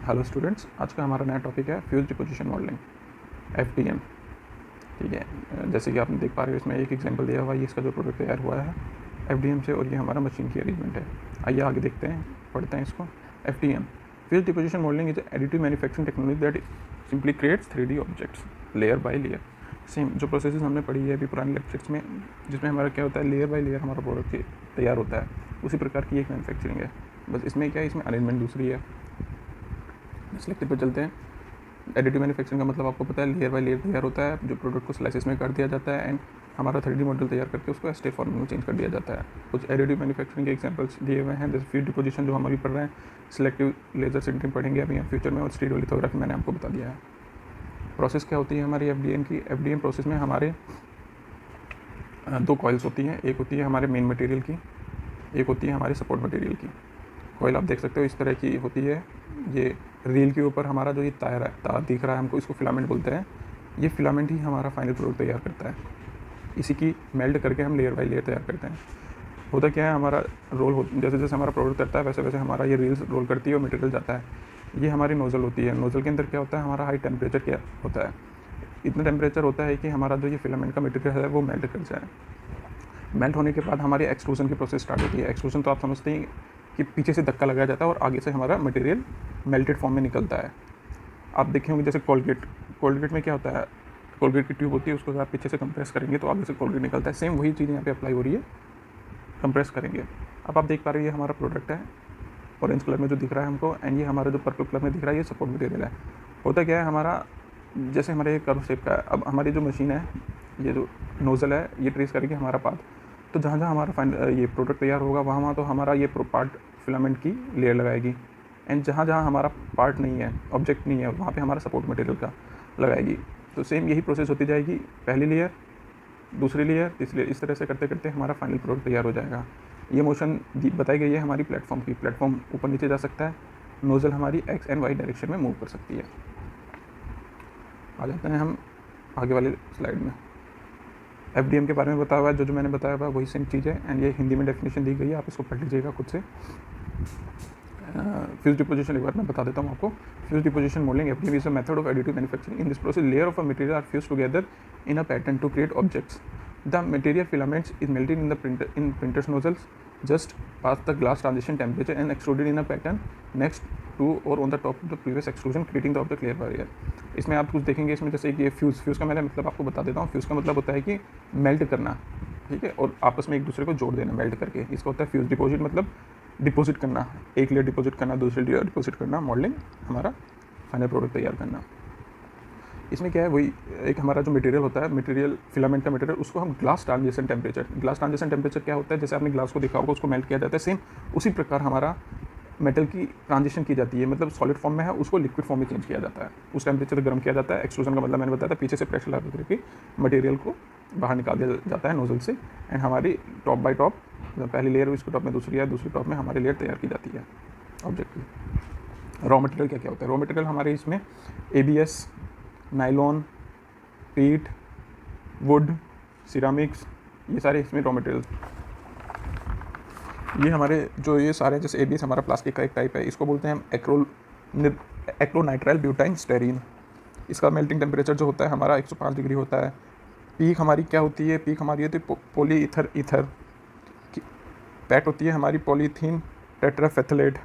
Hello students, आज का हमारा नया टॉपिक है फ्यूज डिपोजिशन मॉडलिंग FDM। ठीक है, जैसे कि आपने देख पा रहे हो इसमें एक एग्जांपल दिया हुआ है। ये इसका जो प्रोडक्ट तैयार हुआ है FDM से, और ये हमारा मशीन की अरेंजमेंट है। आइए आगे देखते हैं, पढ़ते हैं इसको। FDM fuse deposition modelling is additive manufacturing technology that simply creates 3D objects layer by layer. Same जो प्रोसेस हमने पढ़ी है अभी पुराने लेक्चर्स में, जिसमें हमारा क्या होता है, लेयर बाय लेयर हमारा प्रोडक्ट तैयार होता है, उसी प्रकार की एक मैन्युफैक्चरिंग है। बस इसमें क्या है, इसमें अरेंजमेंट दूसरी है। नेक्स्ट लेक्चर पर चलते हैं। एडिटिव मैन्युफैक्चरिंग का मतलब आपको पता है, लेयर बाय लेयर तैयार होता है, जो प्रोडक्ट को स्लाइसेस में कर दिया जाता है एंड हमारा 3D मॉडल तैयार करके उसको स्टेट फॉर्म में चेंज कर दिया जाता है। कुछ एडिटिव मैन्युफैक्चरिंग के एग्जांपल्स दिए हुए हैं, जैसे फ्यूज डिपोजिशन जो हम अभी पढ़ रहे हैं, सिलेक्टिव लेजर सिंटरिंग पढ़ेंगे अभी फ्यूचर में, और स्टीरियोलिथोग्राफी मैंने आपको बता दिया है। प्रोसेस क्या होती है हमारी FDM की। FDM प्रोसेस में हमारे दो कॉइल्स होती हैं, एक होती है हमारे मेन मटेरियल की, एक होती है हमारे सपोर्ट मटेरियल की। कॉइल आप देख सकते हो इस तरह की होती है। ये रील के ऊपर हमारा जो ये तार दिख रहा है हमको, इसको फिलामेंट बोलते हैं। ये फिलामेंट ही हमारा फाइनल प्रोडक्ट तैयार करता है। इसी की मेल्ट करके हम लेयर बाय लेयर तैयार करते हैं। होता क्या है, हमारा रोल जैसे जैसे हमारा प्रोडक्ट करता है वैसे वैसे हमारा ये रील्स रोल करती है और मटेरियल जाता है। ये हमारी नोज़ल होती है। नोज़ल के अंदर क्या होता है, हमारा हाई टेम्परेचर क्या होता है, इतना टेम्परेचर होता है कि हमारा जो ये फिलामेंट का मटेरियल है वो मेल्ट कर जाए। मेल्ट होने के बाद हमारी एक्सट्रूजन की प्रोसेस स्टार्ट होती है। एक्सट्रूजन तो आप समझते हैं कि पीछे से धक्का लगाया जाता है और आगे से हमारा मटेरियल मेल्टेड फॉर्म में निकलता है। आप देखे होंगे जैसे कोलगेट में क्या होता है, कोलगेट की ट्यूब होती है, उसको आप पीछे से कंप्रेस करेंगे तो आगे से कोलगेट निकलता है। सेम वही चीज़ यहाँ पे अप्लाई हो रही है, कंप्रेस करेंगे। अब आप देख पा रहे हैं ये हमारा प्रोडक्ट है, ऑरेंज कलर में जो दिख रहा है हमको, एंड ये हमारा जो पर्पल कलर में दिख रहा है ये सपोर्ट मटेरियल है। होता क्या है, हमारा जैसे हमारे ये कर्व शेप का है। अब हमारी जो मशीन है, ये जो नोज़ल है, ये ट्रेस करेगी हमारा पाथ। तो जहाँ जहाँ हमारा ये प्रोडक्ट तैयार होगा वहाँ वहाँ तो हमारा ये पार्ट फिलामेंट की लेयर लगाएगी, एंड जहाँ जहाँ हमारा पार्ट नहीं है, ऑब्जेक्ट नहीं है, वहाँ पे हमारा सपोर्ट मटेरियल का लगाएगी। तो सेम यही प्रोसेस होती जाएगी, पहली लेयर, दूसरी लेयर, तीसरी लेयर, इस तरह से करते करते हमारा फाइनल प्रोडक्ट तैयार हो जाएगा। ये मोशन बताई गई है हमारी प्लेटफॉर्म की। प्लेटफॉर्म ऊपर नीचे जा सकता है, नोज़ल हमारी X एंड Y डायरेक्शन में मूव कर सकती है। आ जाते हैं हम आगे वाली स्लाइड में। FDM के बारे में बताया हुआ है, जो मैंने बताया हुआ वही सेम चीज़ है, एंड ये हिंदी में डेफिनेशन दी गई है, आप इसको पढ़ लीजिएगा खुद से। फ्यूज डिपोजिशन एक बार मैं बता देता हूँ आपको। Fuse deposition modelling FDM is a method of additive manufacturing. In this process layer of a material are fuse together in a pattern to create objects. The material filaments is melted in printer's nozzles, just past the glass transition temperature and extruded in a pattern next to or on the top of the previous extrusion, creating the object layer by layer. इसमें आप कुछ देखेंगे, इसमें जैसे कि ये fuse का मैंने मतलब आपको बता देता हूँ। फ्यूज़ का मतलब होता है कि मेल्ट करना, ठीक है, और आपस में एक दूसरे को जोड़ देना मेल्ट करके। इसका होता है फ्यूज़। डिपोजिट मतलब डिपोजिट करना, एक लेयर डिपोजिट करना, दूसरी लेयर डिपोजिट करना, मॉडलिंग हमारा फाइनल प्रोडक्ट तैयार करना। इसमें क्या है, वही एक हमारा जो मटेरियल होता है, मटेरियल फिलामेंट का मटेरियल, उसको हम ग्लास ट्रांजिशन टेम्परेचर क्या होता है, जैसे आपने ग्लास को देखा होगा उसको मेल्ट किया जाता है, सेम उसी प्रकार हमारा मेटल की ट्रांजिशन की जाती है। मतलब सॉलिड फॉर्म में है, उसको लिक्विड फॉर्म में चेंज किया जाता है, उस टेम्परेचर गर्म किया जाता है। एक्सट्रूजन का मतलब मैंने बताया था, पीछे से प्रेशर लगा करके मटेरियल को बाहर निकाल दिया जाता है नोजल से, एंड हमारी टॉप बाय टॉप, पहली लेयर उसके टॉप में दूसरी है, दूसरी टॉप में हमारी लेयर तैयार की जाती है ऑब्जेक्ट की। रॉ मटेरियल क्या क्या होता है, रॉ मटेरियल हमारे इसमें ABS, नाइलॉन, पीट, वुड, सिरामिक्स, ये सारे इसमें रॉ मटेरियल। ये हमारे जो ये सारे, जैसे ABS हमारा प्लास्टिक का एक टाइप है, इसको बोलते हैं हम एक्रोनाइट्राइल ब्यूटाइन स्टेरीन। इसका मेल्टिंग टेम्परेचर जो होता है हमारा 105 डिग्री होता है। पीक हमारी क्या होती है, पीक हमारी होती है पोली ईथर की। पैट होती है हमारी पॉलीथीन टेट्राफेथलेट,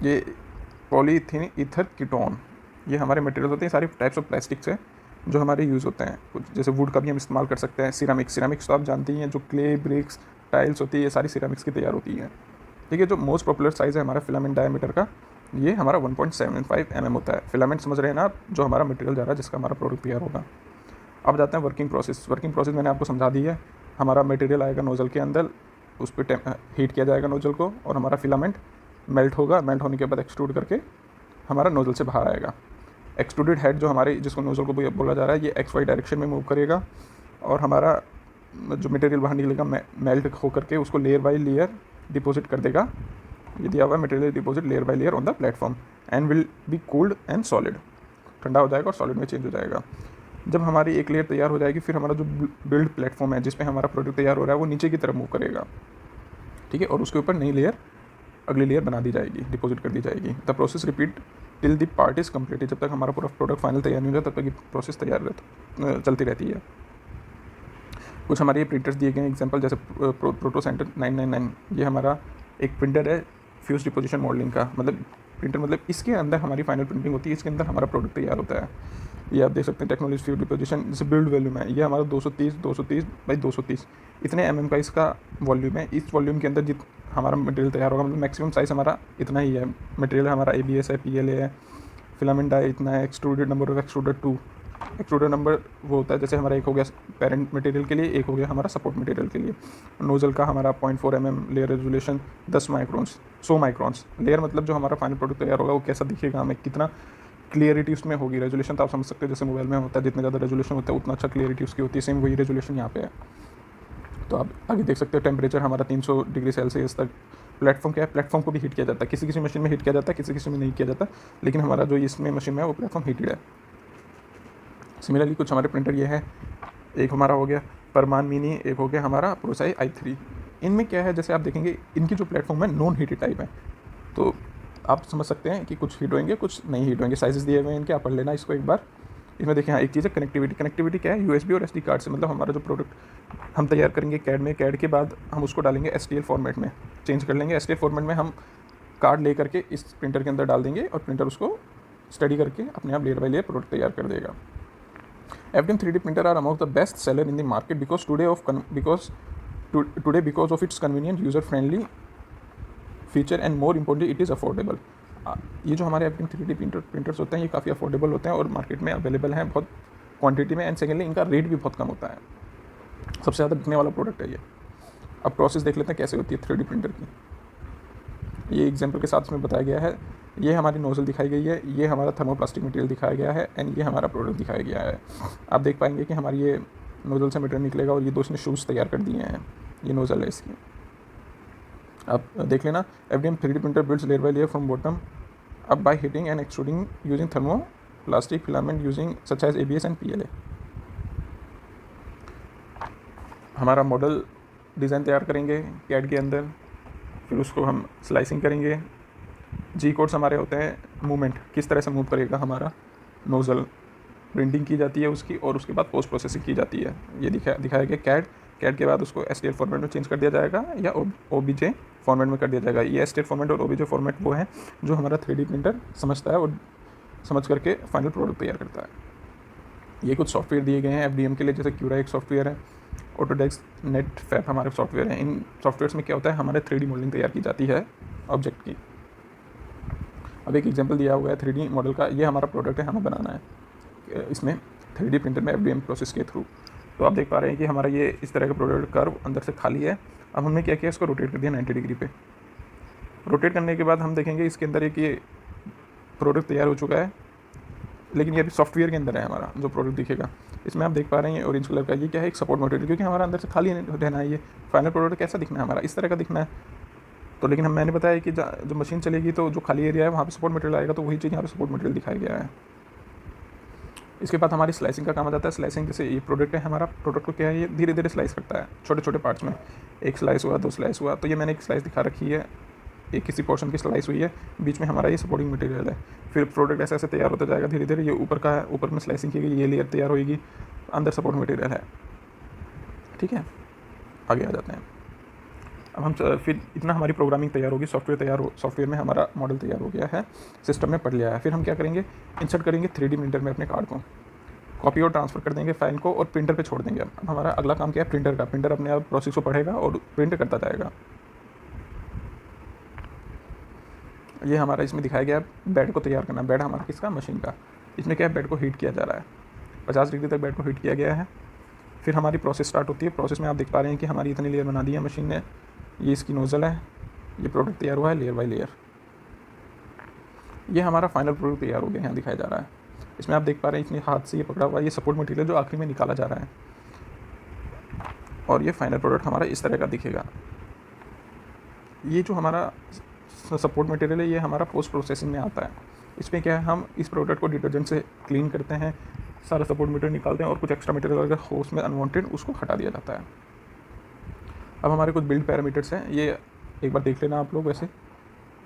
ये पॉलीथीन ईथर कीटोन। ये हमारे मटेरियल होते हैं, सारे टाइप्स ऑफ प्लास्टिक्स हैं जो हमारे यूज़ होते हैं। कुछ जैसे वुड का भी हम इस्तेमाल कर सकते हैं। सिरामिक्स तो आप जानते ही हैं, जो क्ले, ब्रिक्स, टाइल्स होती है, ये सारी सिरामिक्स की तैयार होती हैं। ठीक है, जो मोस्ट पॉपुलर साइज़ है हमारा फिलामेंट डायमीटर का, ये हमारा 1.75 mm होता है। फिलामेंट समझ रहे हैं ना आप, जो हमारा मटेरियल जा रहा है, जिसका हमारा प्रोडक्ट तैयार होगा। अब जाते हैं वर्किंग प्रोसेस मैंने आपको समझा दी है। हमारा मटेरियल आएगा नोज़ल के अंदर, उस पर हीट किया जाएगा नोज़ल को, और हमारा फिलामेंट मेल्ट होगा। मेल्ट होने के बाद एक्सट्रूड करके हमारा नोज़ल से बाहर आएगा। एक्सट्रूडेड हेड जो हमारे, जिसको नोज़ल को बोला जा रहा है, ये XY डायरेक्शन में मूव करेगा, और हमारा जो मटेरियल बाहर निकलेगा मेल्ट होकर के उसको लेयर बाय लेयर डिपॉजिट कर देगा। ये दिया हुआ material deposit layer by layer on the platform and will be cooled and solid. ठंडा हो जाएगा और सॉलिड में चेंज हो जाएगा। जब हमारी एक लेयर तैयार हो जाएगी, फिर हमारा जो बिल्ड प्लेटफॉर्म है जिस पे हमारा प्रोडक्ट तैयार हो रहा है, वो नीचे की तरफ मूव करेगा, ठीक है, और उसके ऊपर नई लेयर अगली लेयर बना दी जाएगी, डिपॉजिट कर दी जाएगी। The process repeat till the part is completed, जब तक हमारा पूरा प्रोडक्ट फाइनल तैयार नहीं हो जाता तब तक ये प्रोसेस चलती रहती है। कुछ हमारे ये प्रिंटर्स दिए गए हैं एग्जांपल, जैसे प्रोटो सेंटर 999, ये हमारा एक प्रिंटर है फ्यूज डिपोजिशन मॉडलिंग का, मतलब प्रिंटर मतलब इसके अंदर हमारी फाइनल प्रिंटिंग होती है, इसके अंदर हमारा प्रोडक्ट तैयार होता है। ये आप देख सकते हैं टेक्नोलॉजी फ्यूज डिपोजिशन, जैसे बिल्ड वॉल्यूम है, ये हमारा 230 बाई 230 इतने mm का इसका वॉल्यूम है। इस वॉल्यूम के अंदर जित हमारा मटेरियल तैयार होगा, मतलब मैक्सिमम साइज़ हमारा इतना ही है। मटेरियल हमारा ABS है, PLA है, फिलामेंट डाई इतना है, extruded number of extruded 2, extruded number वो होता है, जैसे हमारा एक हो गया पेरेंट मटेरियल के लिए, एक हो गया हमारा सपोर्ट मटेरियल के लिए। नोजल का हमारा 0.4 mm, layer resolution 10 microns, 100 microns. Layer मतलब जो हमारा फाइनल प्रोडक्ट तैयार होगा वो कैसा दिखेगा, हमें कितना क्लियरिटी उसमें होगी। रेजोल्यूशन तो आप समझ सकते हो जैसे मोबाइल में होता है, जितने ज़्यादा रेजोल्यूशन होता है उतना अच्छा क्लियरिटी उसकी होती है, सेम वही रेजोल्यूशन यहाँ पे है। तो आप आगे देख सकते हो टेम्परेचर हमारा 300 डिग्री सेल्सियस तक। प्लेटफॉर्म क्या है, प्लेटफॉर्म को भी हीट किया जाता है, किसी किसी मशीन में हीट किया जाता है, किसी किसी में नहीं किया जाता, लेकिन हमारा जो इसमें मशीन में है वो प्लेटफॉर्म हीटेड है। सिमिलरली कुछ हमारे प्रिंटर ये है, एक हमारा हो गया परमान मिनी, एक हो गया हमारा प्रोसाई i3। इनमें क्या है, जैसे आप देखेंगे इनकी जो प्लेटफॉर्म है नॉन हीटेड टाइप है, तो आप समझ सकते हैं कि कुछ हीट होंगे कुछ नहीं हीट होंगे। साइजेस दिए हुए हैं इनके, आप पढ़ लेना इसको एक बार। इसमें देखिए हाँ एक चीज़ है कनेक्टिविटी। कनेक्टिविटी क्या है, USB और SD कार्ड से, मतलब हमारा जो प्रोडक्ट हम तैयार करेंगे कैड में, कैड के बाद हम उसको डालेंगे STL फॉर्मेट में, चेंज कर लेंगे। STL फॉर्मेट में हम कार्ड ले करके इस प्रिंटर के अंदर डाल देंगे और प्रिंटर उसको स्टडी करके अपने आप लेयर बाई लेयर प्रोडक्ट तैयार कर देगा। FDM 3D printer are among the best seller in the market because because of its convenient, user friendly feature and more importantly it is affordable। ये जो हमारे FDM 3D प्रिंटर्स होते हैं ये काफ़ी अफोर्डेबल होते हैं और मार्केट में अवेलेबल हैं बहुत क्वांटिटी में, एंड सेकेंडली इनका रेट भी बहुत कम होता है। सबसे ज़्यादा बिकने वाला प्रोडक्ट है ये। अब प्रोसेस देख लेते हैं कैसे होती है 3D प्रिंटर की। ये एग्जांपल के साथ इसमें बताया गया है। ये हमारी नोजल दिखाई गई है, ये हमारा थर्मोप्लास्टिक मटेरियल दिखाया गया है, एंड ये हमारा प्रोडक्ट दिखाया गया है। आप देख पाएंगे कि हमारी ये नोजल से मटेरियल निकलेगा और ये दो इसने शूज़ तैयार कर दिए हैं, ये नोजल है इसकी। आप देख लेना, FDM 3D printer builds layer by layer from bottom up by heating and extruding using thermoplastic filament using such as ABS and PLA। हमारा मॉडल डिज़ाइन तैयार करेंगे कैड के अंदर, फिर उसको हम स्लाइसिंग करेंगे। G कोड्स हमारे होते हैं मूवमेंट, किस तरह से मूव करेगा हमारा नोज़ल, प्रिंटिंग की जाती है उसकी और उसके बाद पोस्ट प्रोसेसिंग की जाती है। ये दिखाया गया कैड के बाद उसको STL फॉर्मेट में चेंज कर दिया जाएगा या OBJ फॉर्मेट में कर दिया जाएगा। ये STL फॉर्मेट और OBJ फॉर्मेट वो है जो हमारा 3D प्रिंटर समझता है और समझ करके फाइनल प्रोडक्ट तैयार करता है। ये कुछ सॉफ्टवेयर दिए गए हैं FDM के लिए, जैसे क्यूरा एक सॉफ्टवेयर है, ऑटोडेस्क नेटफैब हमारे सॉफ्टवेयर हैं। इन सॉफ्टवेयर्स में क्या होता है, हमारे 3D मॉडलिंग तैयार की जाती है ऑब्जेक्ट की। अब एक एग्जांपल दिया हुआ है 3D मॉडल का, ये हमारा प्रोडक्ट है, हमें बनाना है इसमें 3D प्रिंटर में FDM प्रोसेस के थ्रू। तो आप देख पा रहे हैं कि हमारा ये इस तरह का प्रोडक्ट कर्व अंदर से खाली है। अब हमने क्या किया, इसको रोटेट कर दिया 90 डिग्री पे। रोटेट करने के बाद हम देखेंगे इसके अंदर एक ये प्रोडक्ट तैयार हो चुका है, लेकिन ये अभी सॉफ्टवेयर के अंदर है हमारा जो प्रोडक्ट दिखेगा। इसमें आप देख पा रहे हैं ऑरेंज कलर का, ये क्या है, एक सपोर्ट मटेरियल, क्योंकि हमारा अंदर से खाली रहना है। ये फाइनल प्रोडक्ट कैसा दिखना है हमारा, इस तरह का दिखना है। तो लेकिन मैंने बताया कि जो मशीन चलेगी तो जो खाली एरिया है वहाँ पे सपोर्ट मटेरियल आएगा, तो वही चीज़ यहाँ पे सपोर्ट मटेरियल दिखाया गया है। इसके बाद हमारी स्लाइसिंग का काम आ जाता है। स्लाइसिंग जैसे ये प्रोडक्ट है हमारा, प्रोडक्ट को क्या है, ये धीरे धीरे स्लाइस करता है छोटे छोटे पार्ट्स में। एक स्लाइस हुआ, 2 स्लाइस हुआ, तो ये मैंने एक स्लाइस दिखा रखी है, एक किसी पोर्शन की स्लाइस हुई है, बीच में हमारा ये सपोर्टिंग मटेरियल है। फिर प्रोडक्ट ऐसे ऐसे तैयार होता जाएगा धीरे धीरे। ये ऊपर का है, ऊपर में स्लाइसिंग की गई, ये लेयर तैयार होगी, अंदर सपोर्ट मटेरियल है। ठीक है, आगे आ जाते हैं। अब हम फिर इतना हमारी प्रोग्रामिंग तैयार होगी, सॉफ्टवेयर में हमारा मॉडल तैयार हो गया है, सिस्टम में पढ़ लिया है। फिर हम क्या करेंगे, इंसर्ट करेंगे 3D प्रिंटर में अपने कार्ड को, कॉपी और ट्रांसफ़र कर देंगे फाइल को और प्रिंटर पे छोड़ देंगे। अब हमारा अगला काम क्या है, प्रिंटर का। प्रिंटर अपने आप प्रोसेस को पढ़ेगा और प्रिंट करता जाएगा। ये हमारा इसमें दिखाया गया बेड को तैयार करना। बेड हमारा किसका, मशीन का। इसमें क्या है, बेड को हीट किया जा रहा है, 50 डिग्री तक बेड को हीट किया गया है। फिर हमारी प्रोसेस स्टार्ट होती है। प्रोसेस में आप देख पा रहे हैं कि हमारी इतनी लेयर बना दी है मशीन ने। ये इसकी नोज़ल है, ये प्रोडक्ट तैयार हुआ है लेयर बाय लेयर। ये हमारा फाइनल प्रोडक्ट तैयार हो गया, यहाँ दिखाया जा रहा है। इसमें आप देख पा रहे हैं इतने हाथ से ये पकड़ा हुआ है, ये सपोर्ट मटेरियल जो आखिरी में निकाला जा रहा है, और ये फाइनल प्रोडक्ट हमारा इस तरह का दिखेगा। ये जो हमारा सपोर्ट मटेरियल है ये हमारा पोस्ट प्रोसेसिंग में आता है। इसमें क्या है, हम इस प्रोडक्ट को डिटर्जेंट से क्लीन करते हैं, सारा सपोर्ट मटेरियल निकालते हैं और कुछ एक्स्ट्रा मटेरियल अगर हो उसमें अनवांटेड उसको हटा दिया जाता है। अब हमारे कुछ बिल्ड पैरामीटर्स हैं, ये एक बार देख लेना आप लोग। वैसे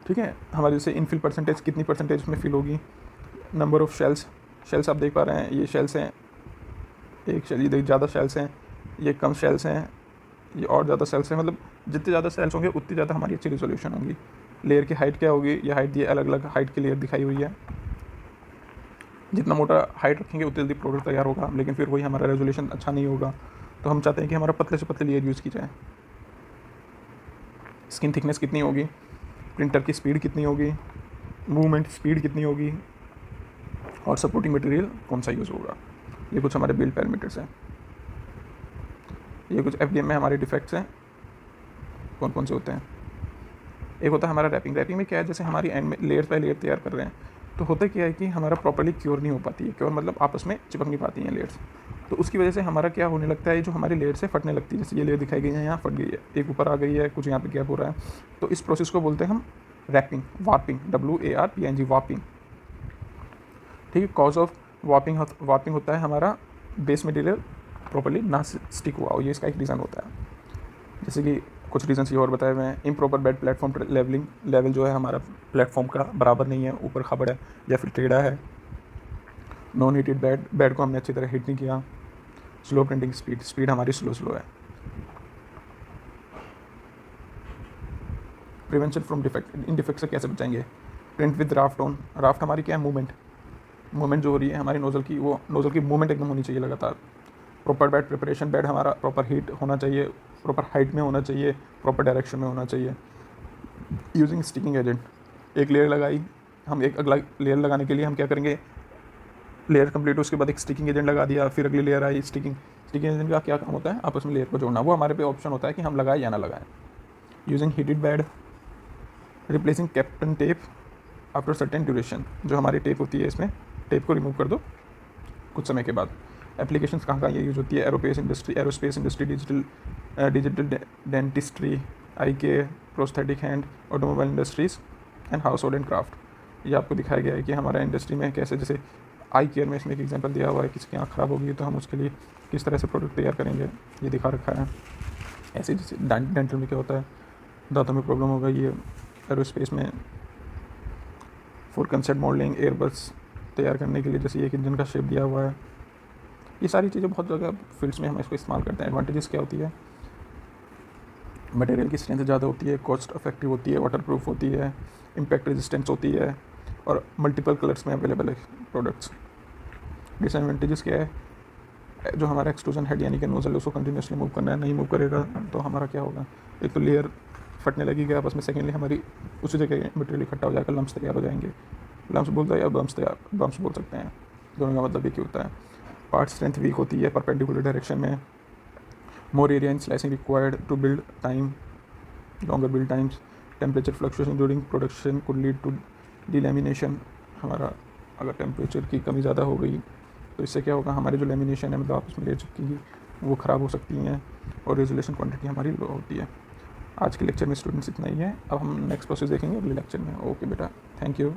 ठीक है। हमारे जैसे इनफिल परसेंटेज कितनी परसेंटेज उसमें फिल होगी, नंबर ऑफ़ शेल्स आप देख पा रहे हैं, ये शेल्स हैं, एक शेल, ये ज़्यादा शेल्स हैं, ये कम शेल्स हैं, ये और ज़्यादा सेल्स हैं, मतलब जितने ज़्यादा सेल्स होंगे उतनी ज़्यादा हमारी अच्छी रिजोल्यूशन होगी। लेयर की हाइट क्या होगी, ये हाइट, ये अलग अलग हाइट की लेयर दिखाई हुई है। जितना मोटा हाइट रखेंगे उतनी जल्दी प्रोडक्ट तैयार होगा, लेकिन फिर वही हमारा रेजोल्यूशन अच्छा नहीं होगा। तो हम चाहते हैं कि हमारा पतले से पतले लेयर यूज़ की जाए। स्किन थिकनेस कितनी होगी, प्रिंटर की स्पीड कितनी होगी, मूवमेंट स्पीड कितनी होगी, और सपोर्टिंग मटेरियल कौन सा यूज़ होगा। ये कुछ हमारे बिल्ड पैरामीटर्स हैं। ये कुछ एफडीएम में हमारे डिफेक्ट्स हैं, कौन कौन से होते हैं। एक होता है हमारा रैपिंग। रैपिंग में क्या है, जैसे हमारी एंड में लेयर बाय लेयर तैयार कर रहे हैं, तो होता क्या है कि हमारा प्रॉपर्ली क्योर नहीं हो पाती है। क्योर मतलब आपस में चिपक नहीं पाती हैं लेयर्स, तो उसकी वजह से हमारा क्या होने लगता है, जो हमारी लेयर से फटने लगती है। जैसे ये लेयर दिखाई गई है, यहाँ फट गई है, एक ऊपर आ गई है, कुछ यहाँ पे गैप हो रहा है, तो इस प्रोसेस को बोलते हैं हम रैपिंग, वार्पिंग, WARPING, वार्पिंग। ठीक है। कॉज ऑफ वार्पिंग होता है हमारा बेस मटेरियल प्रॉपर्ली ना स्टिक हुआ हो, ये इसका एक रीज़न होता है। जैसे कि कुछ रीजन्स ये और बताए हुए हैं। इम्प्रॉपर बेड प्लेटफॉर्म लेवल जो है हमारा प्लेटफॉर्म का बराबर नहीं है, ऊपर खबड़ है या फिर टेढ़ा है। नॉन हीटेड बेड को हमने अच्छी तरह हीट नहीं किया। स्लो प्रिंटिंग स्पीड हमारी स्लो है। Prevention from defect, in defect से कैसे बचाएंगे। Print with raft on, raft हमारी क्या है, मूवमेंट जो हो रही है हमारी नोज़ल की, वो नोज़ल की मूवमेंट एकदम होनी चाहिए लगातार। प्रॉपर बेड प्रिपरेशन, बेड हमारा प्रॉपर हीट होना चाहिए, प्रॉपर हाइट में होना चाहिए, प्रॉपर डायरेक्शन में होना चाहिए। यूजिंग स्टिकिंग एजेंट, एक लेयर लगाई हम, एक अगला लेयर लगाने के लिए हम क्या करेंगे, लेयर कंप्लीट हो उसके बाद एक स्टिकिंग एजेंट लगा दिया, फिर अगली लेयर आई। स्टिकिंग एजेंट का क्या काम होता है, आपस में लेयर को जोड़ना। वो हमारे पे ऑप्शन होता है कि हम लगाएं या ना लगाएं। Using heated bed, replacing captain tape after certain duration, जो हमारी टेप होती है इसमें टेप को रिमूव कर दो कुछ समय के बाद। एप्लीकेशंस कहाँ ये यूज़ होती है, aerospace industry, digital dentistry, I care, prosthetic hand, automobile industries and house hold and craft. ये आपको दिखाया गया है कि हमारा इंडस्ट्री में कैसे, जैसे आई केयर में इसमें एक एग्जांपल दिया हुआ है, किसी की आँख ख़राब होगी तो हम उसके लिए किस तरह से प्रोडक्ट तैयार करेंगे, ये दिखा रखा है। ऐसे जैसे डेंटल में क्या होता है, दांतों में प्रॉब्लम होगा, ये एरोस्पेस में फॉर कंसेप्ट मॉडलिंग, एयरबस तैयार करने के लिए जैसे एक इंजन का शेप दिया हुआ है। ये सारी चीज़ें बहुत जगह फील्ड्स में हम इसको इस्तेमाल करते हैं। एडवांटेजेस क्या होती है, मटेरियल की स्ट्रेंथ ज़्यादा होती है, कॉस्ट इफेक्टिव होती है, वाटर प्रूफ होती है, इम्पैक्ट रेजिस्टेंस होती है, और मल्टीपल कलर्स में अवेलेबल है प्रोडक्ट्स। डिसएडवांटेजेस क्या है, जो हमारा एक्सट्रूजन हेड यानी कि नोजल उसको कंटिन्यूसली मूव करना है, नहीं मूव करेगा तो हमारा क्या होगा, एक तो लेयर फटने लगेगी आपस में, सेकेंडली हमारी उसी जगह मटेरियल इकट्ठा हो जाएगा, लम्स तैयार हो जाएंगे। लम्स बोलता है या बम्स बोल सकते हैं, दोनों का मतलब एक ही होता है। पार्ट स्ट्रेंथ वीक होती है परपेंडिकुलर डायरेक्शन में। More area in slicing required to build time, longer build times. Temperature fluctuation during production could lead to delamination. हमारा अगर टेम्परेचर की कमी ज़्यादा हो गई तो इससे क्या होगा, हमारी जो लेमिनेशन है, मतलब आपस में लेयर चिपकेगी, वो ख़राब हो सकती हैं, और रेजोल्यूशन क्वांटिटी हमारी लो होती है। आज के लेक्चर में स्टूडेंट्स इतना ही है। अब हम नेक्स्ट प्रोसेस देखेंगे अगले लेक्चर में। ओके बेटा, थैंक यू।